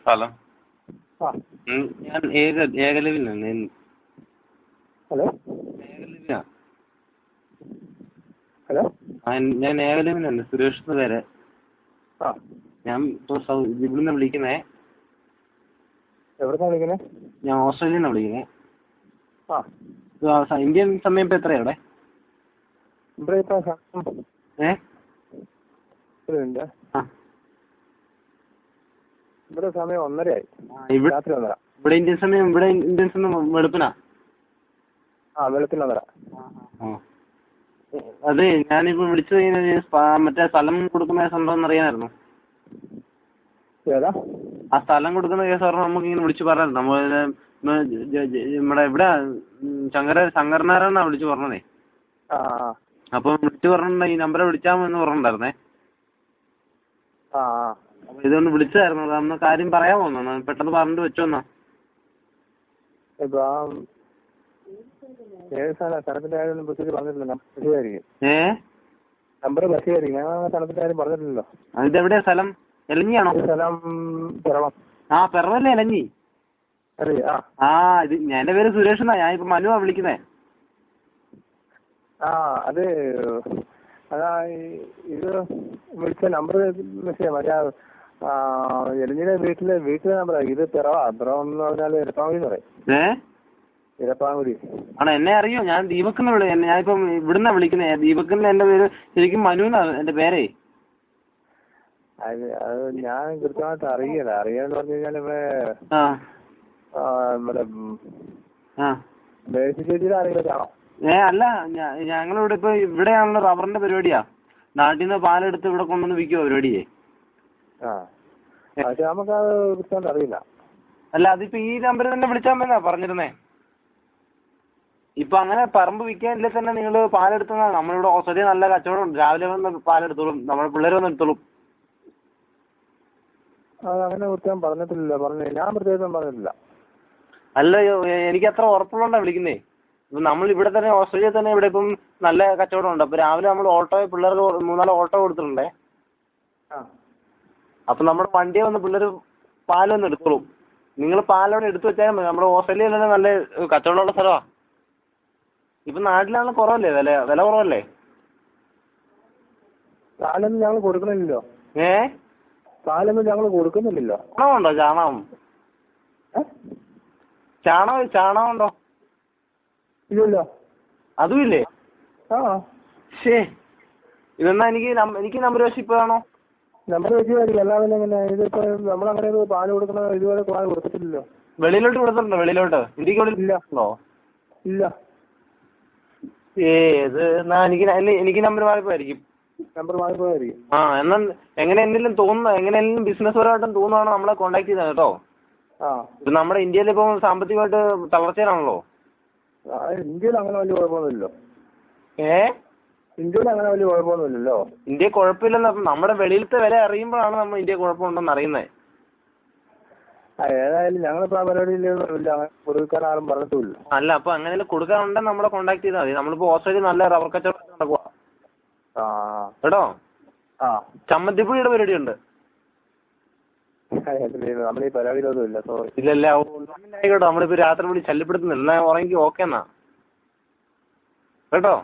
Hello. ആ ഞാൻ ഏകലവിനാണ്. Hello ഏകലവിനാ. Hello ഞാൻ ഏകലവിനാണ്, സുരേഷ് എന്ന് പേര്. ആ ഞാൻ ഇവിടുന്ന് വിളിക്കുന്നേ. എവിടുന്നാ വിളിക്കണേ? ഞാൻ ഓസ്ട്രേലിയന്നാ വിളിക്കുന്നേ. ആ ഇന്ത്യൻ സമയം ഇപ്പൊ എത്രയാ അവിടെ? ഇവിടെ ഇപ്പൊ ആ, ഇവിടെ സമയം 1:30 രാത്രി 1:30. ഇവിടെ ഇന്ത്യൻ സമയം വെളുപ്പിനാ. വെളുപ്പിന് 1:30. അതെ, ഞാനിപ്പോ വിളിച്ചത് മറ്റേ സ്ഥലം കൊടുക്കുന്ന സംഭവം അറിയാമായിരുന്നു. ഏതാ ആ സ്ഥലം കൊടുക്കുന്ന കേസ് പറഞ്ഞാൽ നമുക്ക് ഇങ്ങനെ വിളിച്ചു പറഞ്ഞായിരുന്നു. നമ്മുടെ ഇവിടെ ശങ്കരനാരായണ വിളിച്ചു പറഞ്ഞതേ. ആ അപ്പൊ വിളിച്ചു പറഞ്ഞിട്ടുണ്ട ഈ നമ്പറെ വിളിച്ചാമെന്ന് പറഞ്ഞിട്ടുണ്ടായിരുന്നേ. ആ അപ്പൊ ഇതൊന്ന് വിളിച്ചതായിരുന്നു. അന്ന് കാര്യം പറയാൻ പോന്നോ, പെട്ടെന്ന് പറഞ്ഞിട്ട് വെച്ചോന്നാ. ഇപ്പൊ ഏത് സ്ഥലത്തിന്റെ കാര്യം ബസ്സിൽ പറഞ്ഞിട്ടില്ല. ബസ്സിലായിരിക്കും നമ്പർ, ബസ്സിലായിരിക്കും. ഞാൻ ആ സ്ഥലത്തിന്റെ കാര്യം പറഞ്ഞിട്ടില്ലല്ലോ. ഇതെവിടെയാ സ്ഥലം? എലഞ്ഞിയാണോ? സ്ഥലം പിറവം. പിറവല്ലേ എലഞ്ഞി? ഇത് എന്റെ പേര് സുരേഷ് എന്നാ. ഞാൻ ഇപ്പൊ മനുവാ വിളിക്കുന്നേ. അത് അതാ ഇത് വിളിച്ച നമ്പർ മെസ്സേജ് മറ്റേ എലിഞ്ഞിന്റെ വീട്ടിലെ നമ്പറാ. ഇത് പിറവം എന്ന് പറഞ്ഞാല് ഇരപ്പാങ്കുടി എന്ന് പറയും. ഇരപ്പാങ്കുടി ആണോ? എന്നെ അറിയോ? ഞാൻ ദീപക്കെന്ന് ഞാനിപ്പം ഇവിടുന്നാ വിളിക്കുന്നേ. ദീപക്കെന്ന് എന്റെ പേര് ശരിക്കും മനുന്നാ എന്റെ പേരേ. അത് ഞാൻ കൃത്യമായിട്ട് അറിയാന്ന് പറഞ്ഞു കഴിഞ്ഞാൽ ചേച്ചിയുടെ ആരെങ്കിലൊക്കെയാണോ? അല്ല, ഞങ്ങളിവിടെ ഇപ്പൊ ഇവിടെയാണല്ലോ റബ്ബറിന്റെ പരിപാടിയാ. നാട്ടിൽ നിന്ന് പാലെടുത്ത് ഇവിടെ കൊണ്ടുവന്ന് വിൽക്കുവോ പരിപാടിയെ. പക്ഷെ നമുക്കത് കൃത്യമായിട്ട് അറിയില്ല. അല്ല, അതിപ്പോ ഈ നമ്പറിൽ തന്നെ വിളിച്ചാൽ മതിന്നാ പറഞ്ഞിരുന്നേ. ഇപ്പൊ അങ്ങനെ പറമ്പ് വിൽക്കാനില്ലേ തന്നെ നിങ്ങള് പാലെടുത്തുന്ന. നമ്മളിവിടെ ഓസ്ട്രേലിയ നല്ല കച്ചവടം. രാവിലെ വന്ന് പാലെടുത്തോളും, നമ്മുടെ പിള്ളേര് വന്ന് എടുത്തോളും. അങ്ങനെ കൃത്യം പറഞ്ഞിട്ടില്ല. ഞാൻ പ്രത്യേകം പറഞ്ഞിട്ടില്ല. അല്ലയോ, എനിക്ക് അത്ര ഉറപ്പുള്ളതുകൊണ്ടാ വിളിക്കുന്നേ. ഇപ്പൊ നമ്മൾ ഇവിടെ തന്നെ ഓസ്ട്രേലിയ തന്നെ ഇവിടെ ഇപ്പം നല്ല കച്ചവടം ഉണ്ട്. അപ്പൊ രാവിലെ നമ്മൾ പിള്ളേർക്ക് 3-4 ഓട്ടോ കൊടുത്തിട്ടുണ്ടേ. അപ്പൊ നമ്മുടെ വണ്ടിയെ വന്ന് പിള്ളേര് പാലൊന്നും എടുത്തോളും. നിങ്ങൾ പാലവിടെ എടുത്തു വെച്ചാൽ മതി. നമ്മുടെ ഓസ്ട്രേലിയയിൽ തന്നെ നല്ല കച്ചവടമുള്ള സ്ഥലമാ. ഇപ്പൊ നാട്ടിലാണ് കുറവല്ലേ, വില കുറവല്ലേ? പാലൊന്നും ഞങ്ങൾ കൊടുക്കണില്ലല്ലോ. പാലൊന്നും ഞങ്ങൾ കൊടുക്കുന്നില്ലല്ലോ. ചാണകമുണ്ടോ? ചാണകം ഉണ്ടോ? ഇല്ലല്ലോ. അതും ഇല്ലേ? ഇതെന്നാ എനിക്ക് നമ്പർ വെച്ച് ഇപ്പൊ ആണോ? നമ്പർ വെച്ചായിരിക്കും. അല്ലാതെ എങ്ങനെ ഇതിപ്പോ നമ്മളങ്ങനെ പാല് കൊടുക്കണ ഇതുവരെ പാല് കൊടുത്തിട്ടില്ലല്ലോ. വെളിയിലോട്ട് കൊടുത്തിട്ടുണ്ടോ? വെളിയിലോട്ട് ഇന്ത്യക്ക് ഇല്ല. എന്നാ എനിക്ക് നമ്പർ മാറിപ്പോയിരിക്കും. എന്നാ എങ്ങനെ എന്തെങ്കിലും ബിസിനസ് പരമായിട്ടും തോന്നുവാണോ നമ്മളെ കോണ്ടാക്ട് ചെയ്താൽ കേട്ടോ. ഇത് നമ്മുടെ ഇന്ത്യയിൽ ഇപ്പൊ സാമ്പത്തികമായിട്ട് തളർച്ചയിലാണല്ലോ. ഇന്ത്യയിൽ അങ്ങനെ വലിയ കുഴപ്പമൊന്നുമില്ലല്ലോ. ഇന്ത്യ കുഴപ്പമില്ലെന്ന്. നമ്മുടെ വെളിയിലത്തെ വില അറിയുമ്പോഴാണ് നമ്മൾ ഇന്ത്യ കുഴപ്പമുണ്ടെന്ന് അറിയുന്നത്. ഏതായാലും ഞങ്ങളിപ്പോ ആ പരിപാടിയിൽ കൊടുക്കാൻ ആരും പറഞ്ഞിട്ടില്ല. അല്ല, അപ്പൊ അങ്ങനെ കൊടുക്കാനുണ്ടെങ്കിൽ നമ്മളെ കോണ്ടാക്ട് ചെയ്താൽ മതി. നമ്മളിപ്പോ ഓസ്ട്രേലിയ നല്ല റബ്ബർ കച്ചവടം നടക്കുക കേട്ടോ. ചമ്മന്തിപ്പുഴിയുടെ പരിപാടി ഉണ്ട്. നമ്മളീ പരിപാടിയിലൊന്നും ഇല്ല. ഇല്ലല്ലേ? ആയിക്കോട്ടെ. നമ്മളിപ്പോ രാത്രി വിളി ശല്യപ്പെടുത്തുന്നില്ല. ഉറങ്ങി ഓക്കെ എന്നാ കേട്ടോ.